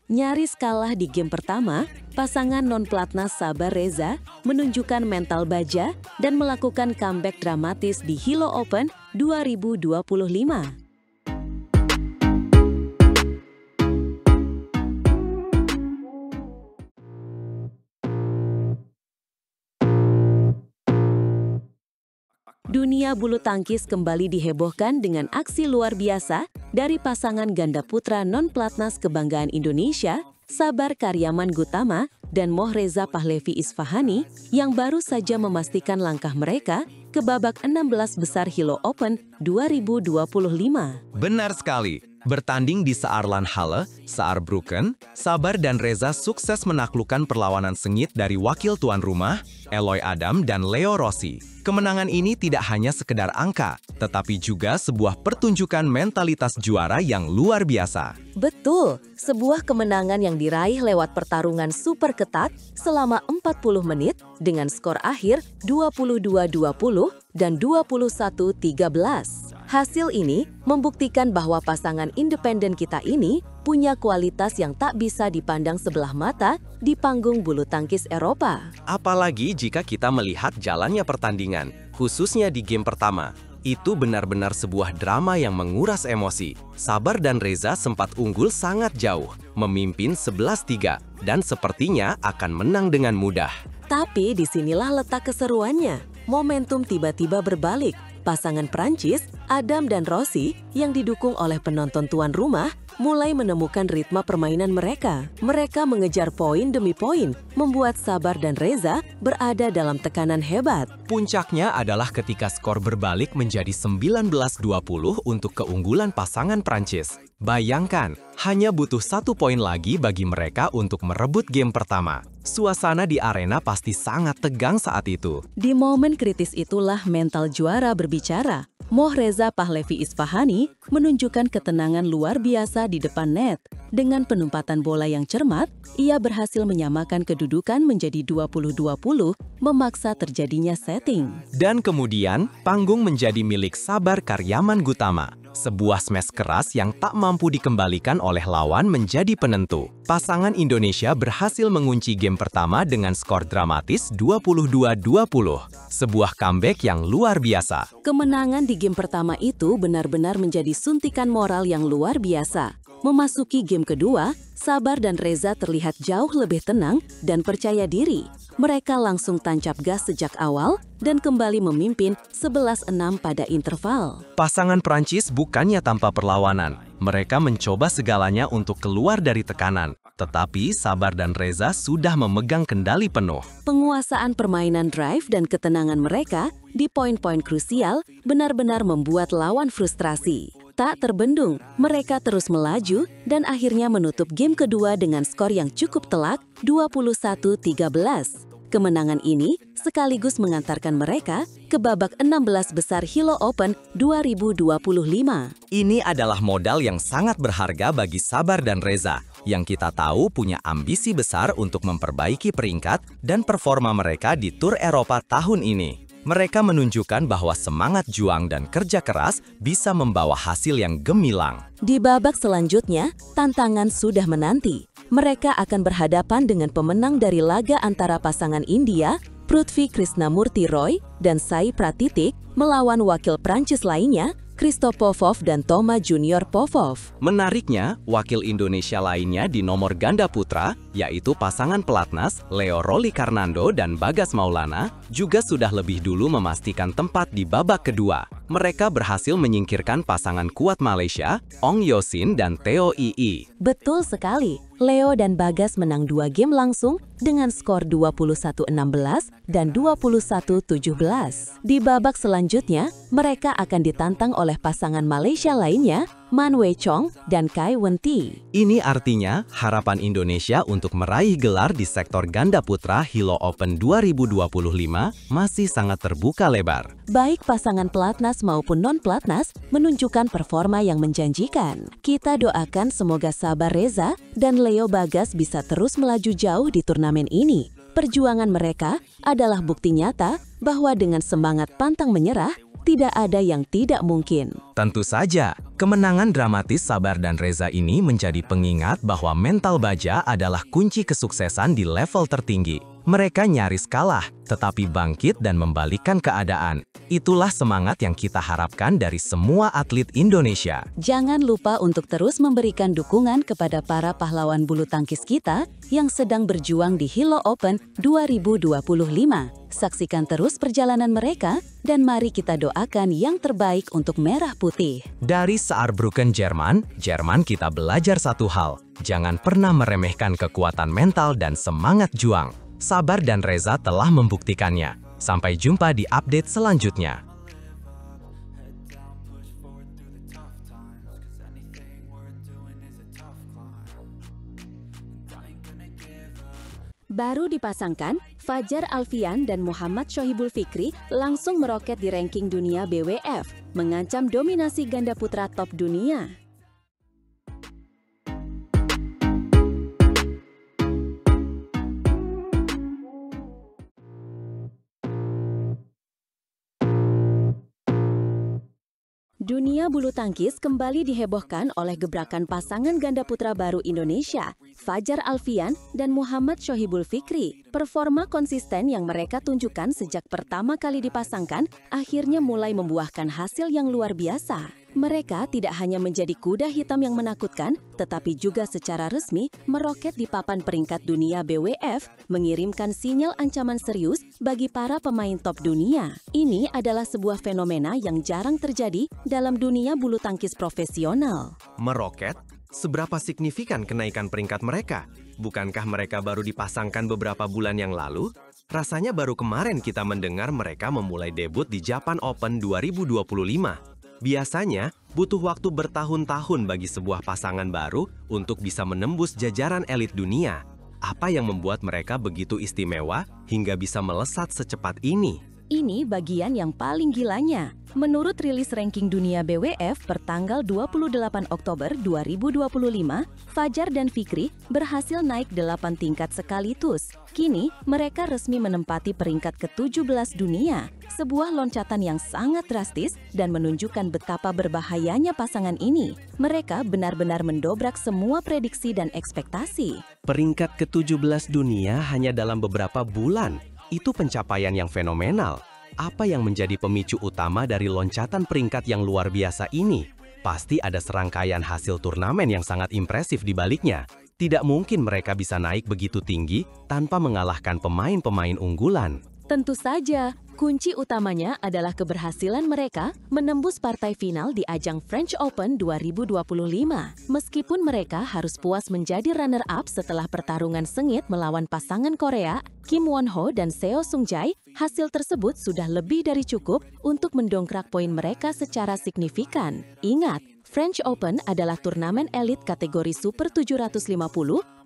Nyaris kalah di game pertama, pasangan non-pelatnas Sabar Reza menunjukkan mental baja dan melakukan comeback dramatis di Hilo Open 2025. Dunia bulu tangkis kembali dihebohkan dengan aksi luar biasa dari pasangan ganda putra non-pelatnas kebanggaan Indonesia, Sabar Karyaman Gutama dan Mohreza Pahlavi Isfahani yang baru saja memastikan langkah mereka ke babak 16 besar Hilo Open 2025. Benar sekali. Bertanding di Saarlandhalle, Saarbrücken, Sabar dan Reza sukses menaklukkan perlawanan sengit dari wakil tuan rumah, Eloy Adam dan Leo Rossi. Kemenangan ini tidak hanya sekedar angka, tetapi juga sebuah pertunjukan mentalitas juara yang luar biasa. Betul, sebuah kemenangan yang diraih lewat pertarungan super ketat selama 40 menit dengan skor akhir 22-20 dan 21-13. Hasil ini membuktikan bahwa pasangan independen kita ini punya kualitas yang tak bisa dipandang sebelah mata di panggung bulu tangkis Eropa. Apalagi jika kita melihat jalannya pertandingan, khususnya di game pertama. Itu benar-benar sebuah drama yang menguras emosi. Sabar dan Reza sempat unggul sangat jauh, memimpin 11-3, dan sepertinya akan menang dengan mudah. Tapi disinilah letak keseruannya. Momentum tiba-tiba berbalik. Pasangan Prancis, Adam dan Rossi, yang didukung oleh penonton tuan rumah, mulai menemukan ritme permainan mereka. Mereka mengejar poin demi poin, membuat Sabar dan Reza berada dalam tekanan hebat. Puncaknya adalah ketika skor berbalik menjadi 19-20 untuk keunggulan pasangan Prancis. Bayangkan, hanya butuh 1 poin lagi bagi mereka untuk merebut game pertama. Suasana di arena pasti sangat tegang saat itu. Di momen kritis itulah mental juara berbicara. Mohreza Pahlavi Isfahani menunjukkan ketenangan luar biasa di depan net. Dengan penempatan bola yang cermat, ia berhasil menyamakan kedudukan menjadi 20-20, memaksa terjadinya setting. Dan kemudian, panggung menjadi milik Sabar Karyaman Gutama. Sebuah smash keras yang tak mampu dikembalikan oleh lawan menjadi penentu. Pasangan Indonesia berhasil mengunci game pertama dengan skor dramatis 22-20. Sebuah comeback yang luar biasa. Kemenangan di game pertama itu benar-benar menjadi suntikan moral yang luar biasa. Memasuki game kedua, Sabar dan Reza terlihat jauh lebih tenang dan percaya diri. Mereka langsung tancap gas sejak awal dan kembali memimpin 11-6 pada interval. Pasangan Prancis bukannya tanpa perlawanan. Mereka mencoba segalanya untuk keluar dari tekanan. Tetapi Sabar dan Reza sudah memegang kendali penuh. Penguasaan permainan drive dan ketenangan mereka di poin-poin krusial benar-benar membuat lawan frustrasi. Tak terbendung, mereka terus melaju dan akhirnya menutup game kedua dengan skor yang cukup telak 21-13. Kemenangan ini sekaligus mengantarkan mereka ke babak 16 besar Hilo Open 2025. Ini adalah modal yang sangat berharga bagi Sabar dan Reza, yang kita tahu punya ambisi besar untuk memperbaiki peringkat dan performa mereka di Tour Eropa tahun ini. Mereka menunjukkan bahwa semangat juang dan kerja keras bisa membawa hasil yang gemilang. Di babak selanjutnya, tantangan sudah menanti. Mereka akan berhadapan dengan pemenang dari laga antara pasangan India, Prithvi Krishnamurti Roy, dan Sai Pratitik, melawan wakil Prancis lainnya, Christophe Popov dan Thomas Junior Popov. Menariknya, wakil Indonesia lainnya di nomor ganda putra, yaitu pasangan pelatnas Leo Rolicarnando dan Bagas Maulana, juga sudah lebih dulu memastikan tempat di babak kedua. Mereka berhasil menyingkirkan pasangan kuat Malaysia, Ong Yosin dan Theo Ii. Betul sekali, Leo dan Bagas menang 2 game langsung dengan skor 21-16 dan 21-17. Di babak selanjutnya, mereka akan ditantang oleh pasangan Malaysia lainnya, Man Wei Chong dan Kai Wen Ti. Ini artinya harapan Indonesia untuk meraih gelar di sektor ganda putra Hilo Open 2025 masih sangat terbuka lebar. Baik pasangan pelatnas maupun non-pelatnas menunjukkan performa yang menjanjikan. Kita doakan semoga Sabar Reza dan Leo Bagas bisa terus melaju jauh di turnamen ini. Perjuangan mereka adalah bukti nyata bahwa dengan semangat pantang menyerah, tidak ada yang tidak mungkin. Tentu saja, kemenangan dramatis Sabar dan Reza ini menjadi pengingat bahwa mental baja adalah kunci kesuksesan di level tertinggi. Mereka nyaris kalah, tetapi bangkit dan membalikkan keadaan. Itulah semangat yang kita harapkan dari semua atlet Indonesia. Jangan lupa untuk terus memberikan dukungan kepada para pahlawan bulu tangkis kita yang sedang berjuang di Hilo Open 2025. Saksikan terus perjalanan mereka dan mari kita doakan yang terbaik untuk Merah Putih. Dari Saarbrücken, Jerman kita belajar satu hal. Jangan pernah meremehkan kekuatan mental dan semangat juang. Sabar dan Reza telah membuktikannya. Sampai jumpa di update selanjutnya. Baru dipasangkan, Fajar Alfian dan Muhammad Shohibul Fikri langsung meroket di ranking dunia BWF, mengancam dominasi ganda putra top dunia. Dunia bulu tangkis kembali dihebohkan oleh gebrakan pasangan ganda putra baru Indonesia, Fajar Alfian dan Muhammad Shohibul Fikri. Performa konsisten yang mereka tunjukkan sejak pertama kali dipasangkan akhirnya mulai membuahkan hasil yang luar biasa. Mereka tidak hanya menjadi kuda hitam yang menakutkan, tetapi juga secara resmi meroket di papan peringkat dunia BWF, mengirimkan sinyal ancaman serius bagi para pemain top dunia. Ini adalah sebuah fenomena yang jarang terjadi dalam dunia bulu tangkis profesional. Meroket? Seberapa signifikan kenaikan peringkat mereka? Bukankah mereka baru dipasangkan beberapa bulan yang lalu? Rasanya baru kemarin kita mendengar mereka memulai debut di Japan Open 2025. Biasanya, butuh waktu bertahun-tahun bagi sebuah pasangan baru untuk bisa menembus jajaran elit dunia. Apa yang membuat mereka begitu istimewa hingga bisa melesat secepat ini? Ini bagian yang paling gilanya. Menurut rilis ranking dunia BWF per tanggal 28 Oktober 2025, Fajar dan Fikri berhasil naik 8 tingkat sekaligus. Kini, mereka resmi menempati peringkat ke-17 dunia. Sebuah loncatan yang sangat drastis dan menunjukkan betapa berbahayanya pasangan ini. Mereka benar-benar mendobrak semua prediksi dan ekspektasi. Peringkat ke-17 dunia hanya dalam beberapa bulan. Itu pencapaian yang fenomenal. Apa yang menjadi pemicu utama dari loncatan peringkat yang luar biasa ini? Pasti ada serangkaian hasil turnamen yang sangat impresif di baliknya. Tidak mungkin mereka bisa naik begitu tinggi tanpa mengalahkan pemain-pemain unggulan. Tentu saja, kunci utamanya adalah keberhasilan mereka menembus partai final di ajang French Open 2025. Meskipun mereka harus puas menjadi runner-up setelah pertarungan sengit melawan pasangan Korea, Kim Won-ho dan Seo Sung-jae, hasil tersebut sudah lebih dari cukup untuk mendongkrak poin mereka secara signifikan. Ingat, French Open adalah turnamen elit kategori Super 750,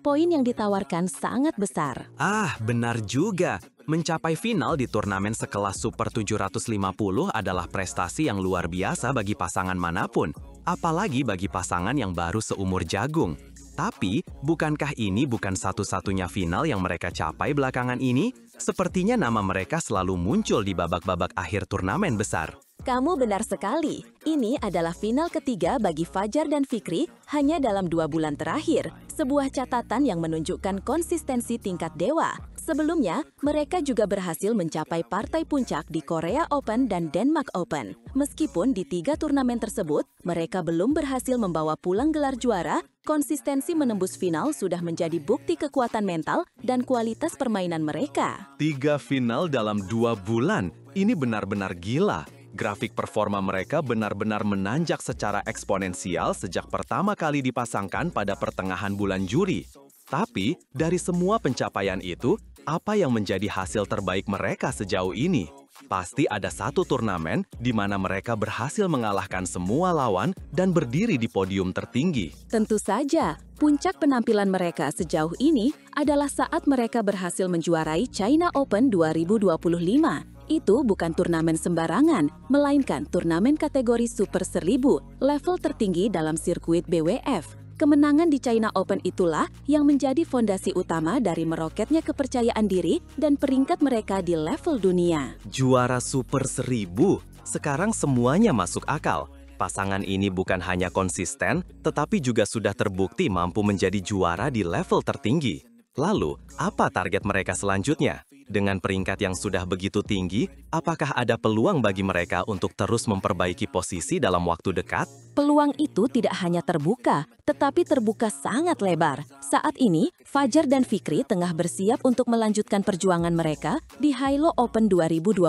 poin yang ditawarkan sangat besar. Ah, benar juga. Mencapai final di turnamen sekelas Super 750 adalah prestasi yang luar biasa bagi pasangan manapun, apalagi bagi pasangan yang baru seumur jagung. Tapi, bukankah ini bukan satu-satunya final yang mereka capai belakangan ini? Sepertinya nama mereka selalu muncul di babak-babak akhir turnamen besar. Kamu benar sekali. Ini adalah final ketiga bagi Fajar dan Fikri hanya dalam 2 bulan terakhir. Sebuah catatan yang menunjukkan konsistensi tingkat dewa. Sebelumnya, mereka juga berhasil mencapai partai puncak di Korea Open dan Denmark Open. Meskipun di 3 turnamen tersebut, mereka belum berhasil membawa pulang gelar juara, konsistensi menembus final sudah menjadi bukti kekuatan mental dan kualitas permainan mereka. 3 final dalam 2 bulan, ini benar-benar gila. Grafik performa mereka benar-benar menanjak secara eksponensial sejak pertama kali dipasangkan pada pertengahan bulan Juli. Tapi, dari semua pencapaian itu, apa yang menjadi hasil terbaik mereka sejauh ini? Pasti ada satu turnamen di mana mereka berhasil mengalahkan semua lawan dan berdiri di podium tertinggi. Tentu saja, puncak penampilan mereka sejauh ini adalah saat mereka berhasil menjuarai China Open 2025. Itu bukan turnamen sembarangan, melainkan turnamen kategori Super 1000, level tertinggi dalam sirkuit BWF. Kemenangan di China Open itulah yang menjadi fondasi utama dari meroketnya kepercayaan diri dan peringkat mereka di level dunia. Juara Super 1000, sekarang semuanya masuk akal. Pasangan ini bukan hanya konsisten, tetapi juga sudah terbukti mampu menjadi juara di level tertinggi. Lalu, apa target mereka selanjutnya? Dengan peringkat yang sudah begitu tinggi, apakah ada peluang bagi mereka untuk terus memperbaiki posisi dalam waktu dekat? Peluang itu tidak hanya terbuka, tetapi terbuka sangat lebar. Saat ini, Fajar dan Fikri tengah bersiap untuk melanjutkan perjuangan mereka di Hilo Open 2025.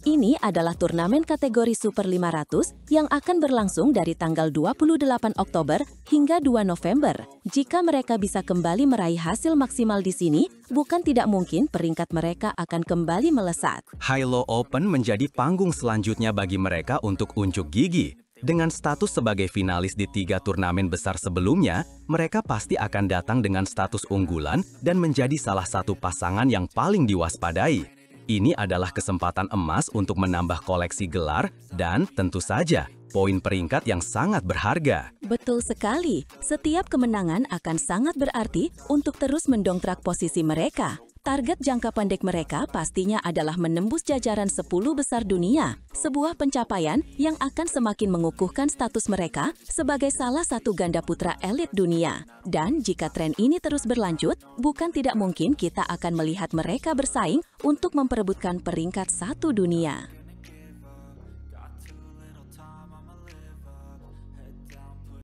Ini adalah turnamen kategori Super 500 yang akan berlangsung dari tanggal 28 Oktober hingga 2 November. Jika mereka bisa kembali meraih hasil maksimal di sini, bukan tidak mungkin peringkat mereka akan kembali melesat. Hilo Open menjadi panggung selanjutnya bagi mereka untuk unjuk gigi. Dengan status sebagai finalis di 3 turnamen besar sebelumnya, mereka pasti akan datang dengan status unggulan dan menjadi salah satu pasangan yang paling diwaspadai. Ini adalah kesempatan emas untuk menambah koleksi gelar dan, tentu saja, poin peringkat yang sangat berharga. Betul sekali, setiap kemenangan akan sangat berarti untuk terus mendongkrak posisi mereka. Target jangka pendek mereka pastinya adalah menembus jajaran 10 besar dunia, sebuah pencapaian yang akan semakin mengukuhkan status mereka sebagai salah satu ganda putra elit dunia. Dan jika tren ini terus berlanjut, bukan tidak mungkin kita akan melihat mereka bersaing untuk memperebutkan peringkat 1 dunia.